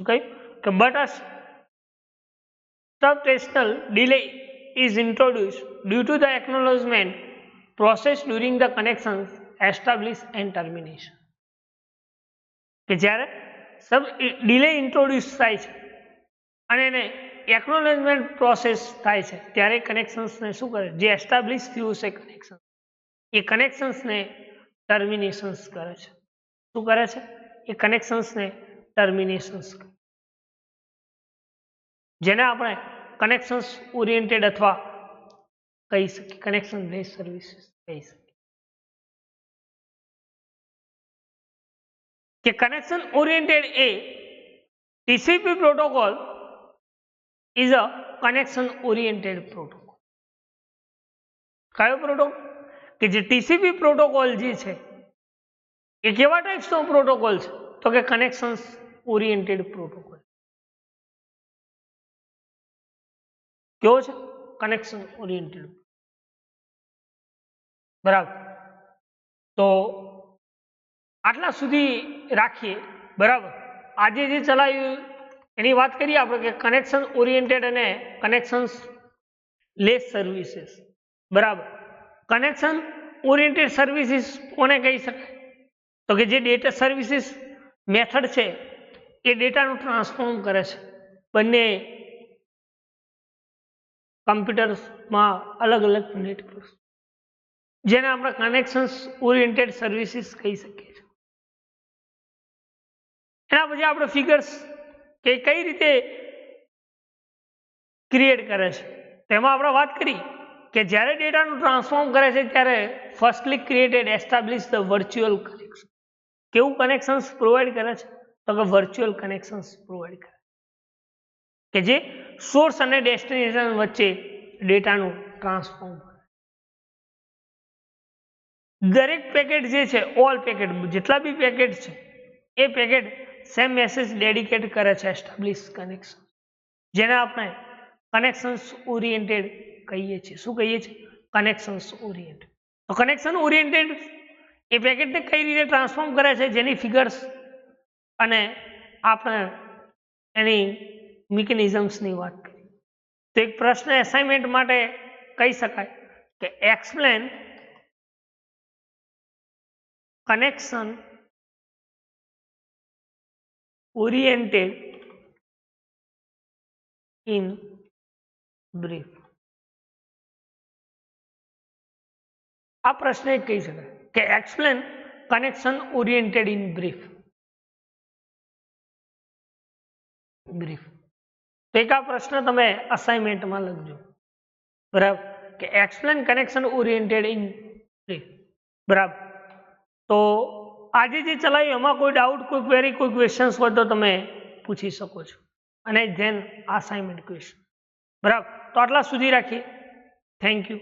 Okay, but a substantial delay is introduced due to the acknowledgement process during the connections establish and termination. કે જ્યારે સબ delay introduce થાય છે અને એને acknowledgement process થાય છે ત્યારે કનેક્શન્સને શું કરે, જે એસ્ટાબ્લિશ થયું છે કનેક્શન એ કનેક્શન્સને ટર્મિનેશન્સ કરે છે. શું કરે છે? એ કનેક્શન્સને ટર્મિનેશન્સ કરે, જેને આપણે કનેક્શન્સ ઓરિએન્ટેડ અથવા કહી શકીએ કનેક્શન બેઝ સર્વિસીસ કહી શકીએ. કે connection oriented A TCP protocol is a connection oriented protocol. કયો પ્રોટોકોલ? કે જે ટીસીપી પ્રોટોકોલ જે છે એ કેવા ટાઈપ્સનો પ્રોટોકોલ છે તો કે કનેક્શન્સ ઓરિએન્ટેડ પ્રોટોકોલ. કેવો છે? Connection oriented. બરાબર. તો આટલા સુધી રાખીએ. બરાબર. આજે જે ચલાવ્યું એની વાત કરીએ આપણે કે કનેક્શન ઓરિએન્ટેડ અને કનેક્શન્સ લેસ સર્વિસીસ. બરાબર. કનેક્શન ઓરિએન્ટેડ સર્વિસીસ કોને કહી શકાય? તો કે જે ડેટા સર્વિસીસ મેથડ છે એ ડેટાનું ટ્રાન્સફોર્મ કરે છે બંને કમ્પ્યુટર્સમાં અલગ અલગ નેટવર્ક, જેને આપણે કનેક્શન્સ ઓરિએન્ટેડ સર્વિસીસ કહી શકીએ છીએ. એના પછી આપણે ફિગર્સ કે કઈ રીતે ક્રિએટ કરે છે તેમાં આપણે વાત કરી કે જ્યારે ડેટાનું ટ્રાન્સફોર્મ કરે છે ત્યારે firstly created establish the virtual connection. કેવું કનેક્શન્સ પ્રોવાઈડ કરે છે? તો કે વર્ચ્યુઅલ કનેક્શન્સ પ્રોવાઈડ કરે કે જે સોર્સ અને ડેસ્ટિનેશન વચ્ચે ડેટાનું ટ્રાન્સફોર્મ કરે. દરેક પેકેટ જે છે, ઓલ પેકેટ, જેટલા બી પેકેટ છે એ પેકેટ સેમ મેસેજ ડેડિકેટ કરે છે એસ્ટાબ્લિશ કનેક્શન, જેને આપણે કનેક્શન્સ ઓરિએન્ટેડ કહીએ છીએ. શું કહીએ છીએ? Connections oriented. તો કનેક્શન ઓરિએન્ટેડ એ પેકેટને કઈ રીતે ટ્રાન્સફોર્મ કરે છે જેની ફિગર્સ અને આપણે એની મિકેનિઝમ્સની વાત કરી. તો એક પ્રશ્ન એસાઇનમેન્ટ માટે કહી શકાય કે explain connection oriented in brief. આ પ્રશ્ન એક કહી શકાય કે explain connection oriented in brief. તો એક આ પ્રશ્ન તમે અસાઇનમેન્ટમાં લખજો. બરાબર. કે explain connection oriented in brief. બરાબર. તો આજે જે ચલાવ્યું એમાં કોઈ ડાઉટ, કોઈ ક્વેરી, કોઈ ક્વેશ્ચન્સ હોય તો તમે પૂછી શકો છો. અને ધેન અસાઇનમેન્ટ ક્વેશ્ચન. બરાબર. તો આટલા સુધી રાખીએ. Thank you.